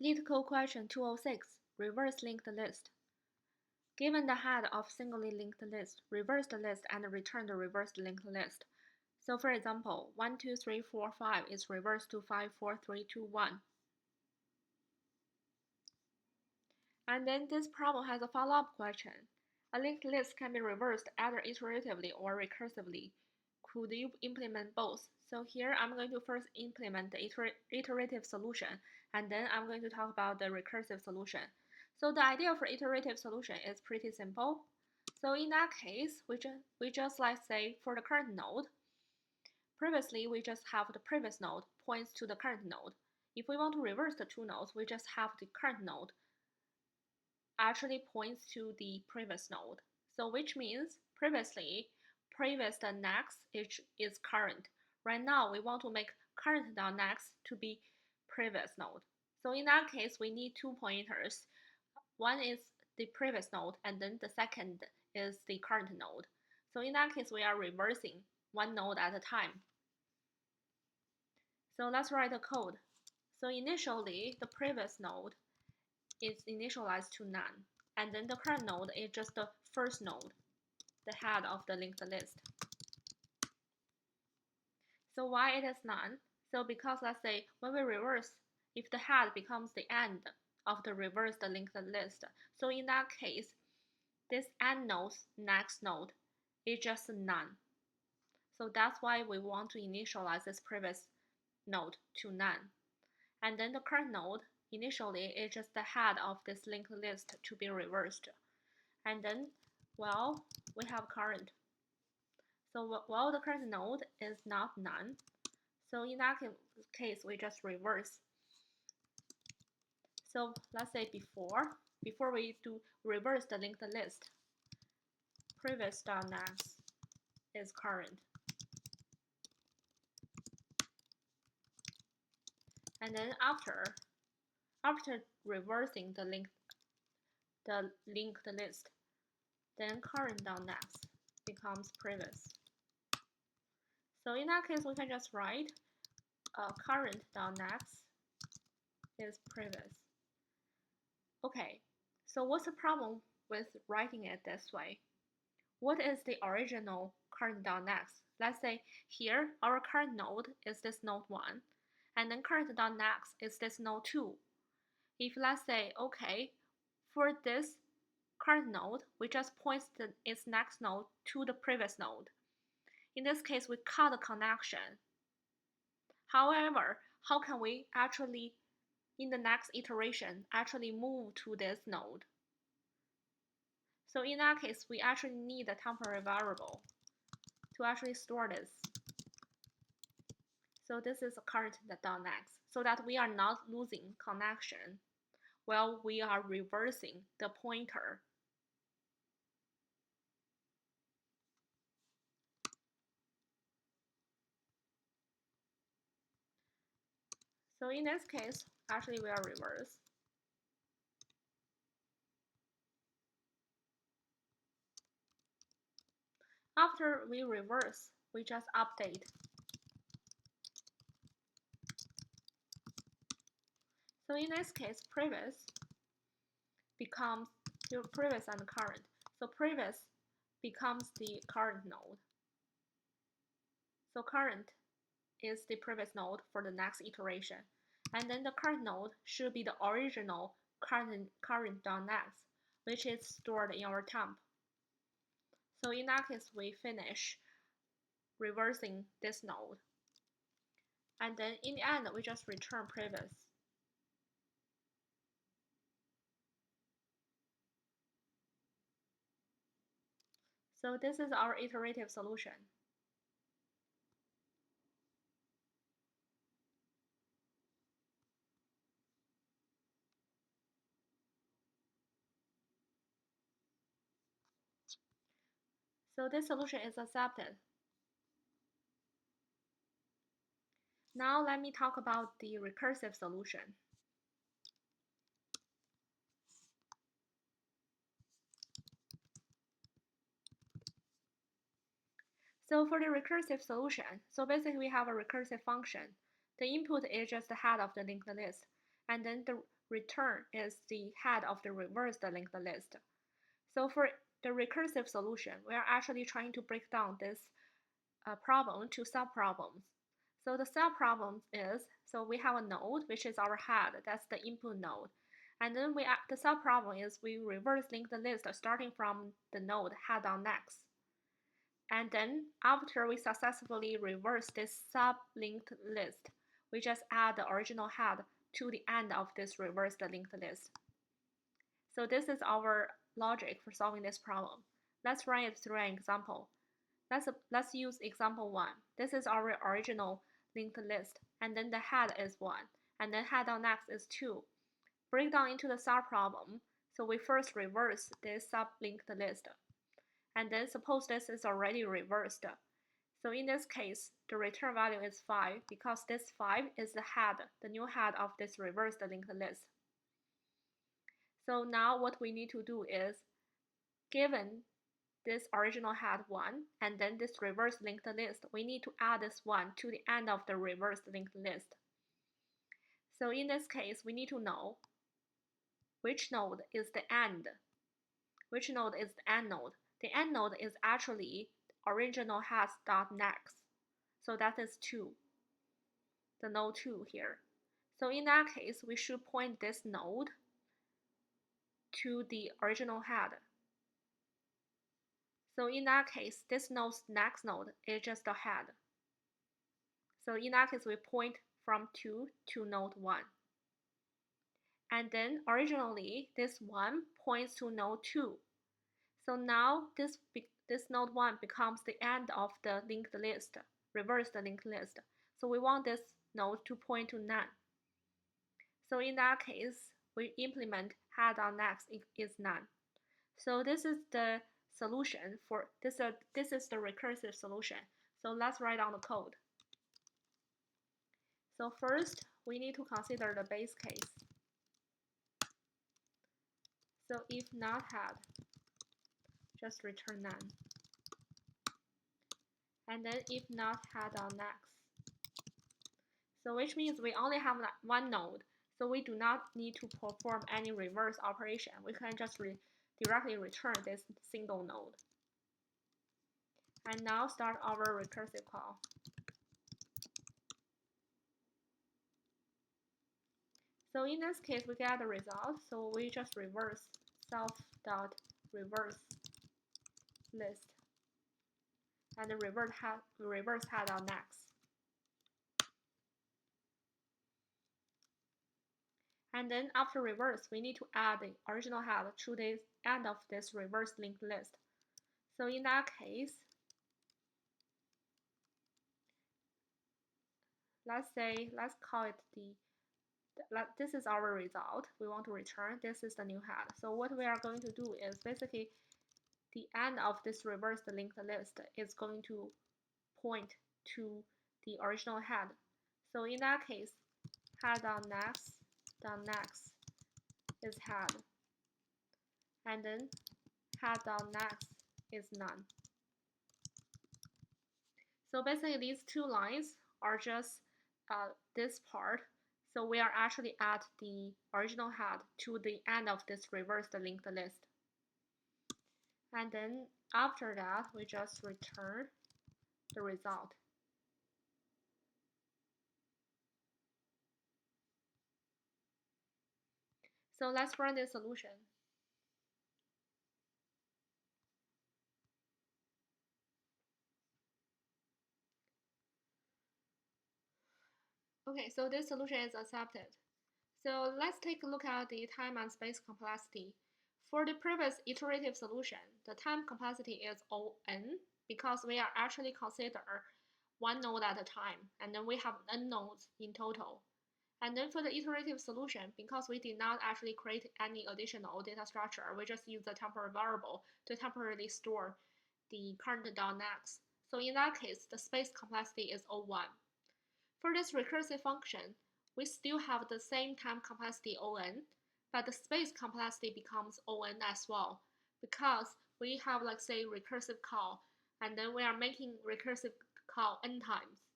Leetcode question 206, reverse linked list. Given the head of singly linked list, reverse the list and return the reversed linked list. So for example, 1, 2, 3, 4, 5 is reversed to 5, 4, 3, 2, 1. And then this problem has a follow-up question. A linked list can be reversed either iteratively or recursively. Could you implement both? So here I'm going to first implement the iterative solution, and then I'm going to talk about the recursive solution. So the idea for iterative solution is pretty simple. So in that case, we just like say for the current node, previously we just have the previous node points to the current node. If we want to reverse the two nodes, we just have the current node actually points to the previous node. So which means previously, previous dot next is current. Right now, we want to make current dot next to be previous node. So in that case, we need two pointers. One is the previous node, and then the second is the current node. So in that case, we are reversing one node at a time. So let's write the code. So initially, the previous node is initialized to none, and then the current node is just the first node, the head of the linked list. So why it is none? So because let's say when we reverse, if the head becomes the end of the reversed linked list, so in that case, this end node's next node is just none. So that's why we want to initialize this previous node to none. And then the current node initially is just the head of this linked list to be reversed. And then, well, we have current. So while the current node is not none, so in that case, we just reverse. So let's say before we do reverse the linked list, previous dot next is current. And then after reversing the linked list, then current dot next becomes previous. So in that case, we can just write current dot next is previous. Okay, so what's the problem with writing it this way? What is the original current dot next? Let's say here our current node is this node 1, and then current dot next is this node 2. If let's say, okay, for this current node, we just point its next node to the previous node. In this case, we cut the connection. However, how can we actually, in the next iteration, actually move to this node? So in that case, we actually need a temporary variable to actually store this. So this is current dot next, so that we are not losing connection while we are reversing the pointer. So in this case, actually we are reverse. After we reverse, we just update. So in this case, previous becomes your previous and current. So previous becomes the current node. So current is the previous node for the next iteration. And then the current node should be the original current dot next, which is stored in our temp. So in that case, we finish reversing this node. And then in the end, we just return previous. So this is our iterative solution. So this solution is accepted. Now let me talk about the recursive solution. So for the recursive solution, so basically we have a recursive function. The input is just the head of the linked list, and then the return is the head of the reversed linked list. So for the recursive solution, we are actually trying to break down this problem to subproblems. So the subproblem is, so we have a node, which is our head, that's the input node. And then the subproblem is we reverse link the list starting from the node head on next. And then after we successfully reverse this sub-linked list, we just add the original head to the end of this reversed linked list. So this is our logic for solving this problem. Let's run it through an example. Let's use example 1. This is our original linked list, and then the head is 1, and then head on next is 2. Break down into the subproblem. So we first reverse this sub-linked list, and then suppose this is already reversed. So in this case, the return value is 5 because this 5 is the head, the new head of this reversed linked list. So now what we need to do is, given this original head 1 and then this reverse linked list, we need to add this 1 to the end of the reverse linked list. So in this case, we need to know which node is the end. Which node is the end node? The end node is actually original head.next. So that is 2. The node 2 here. So in that case, we should point this node to the original head. So in that case, this node's next node is just a head. So in that case, we point from 2 to node 1. And then originally, this 1 points to node 2. So now this node 1 becomes the end of the linked list, reversed linked list. So we want this node to point to none. So in that case, we implement head on next is none. So this is the solution for this is the recursive solution. So let's write down the code. So first, we need to consider the base case. So if not head, just return none. And then if not head on next. So which means we only have one node. So we do not need to perform any reverse operation. We can just directly return this single node. And now start our recursive call. So in this case, we get the result. So we just reverse self.reverse list and reverse head on next. And then after reverse, we need to add the original head to the end of this reverse linked list. So in that case, let's call it this is our result. We want to return. This is the new head. So what we are going to do is basically the end of this reversed linked list is going to point to the original head. So in that case, head on next is head, and then head on next is none. So basically these two lines are just this part. So we are actually at the original head to the end of this reversed linked list. And then after that, we just return the result. So let's run this solution. Okay, so this solution is accepted. So let's take a look at the time and space complexity. For the previous iterative solution, the time complexity is O(n) because we are actually consider one node at a time, and then we have n nodes in total. And then for the iterative solution, because we did not actually create any additional data structure, we just use the temporary variable to temporarily store the current.next. So in that case, the space complexity is O1. For this recursive function, we still have the same time complexity O(n), but the space complexity becomes O(n) as well, because we have, like, say, recursive call, and then we are making recursive call n times.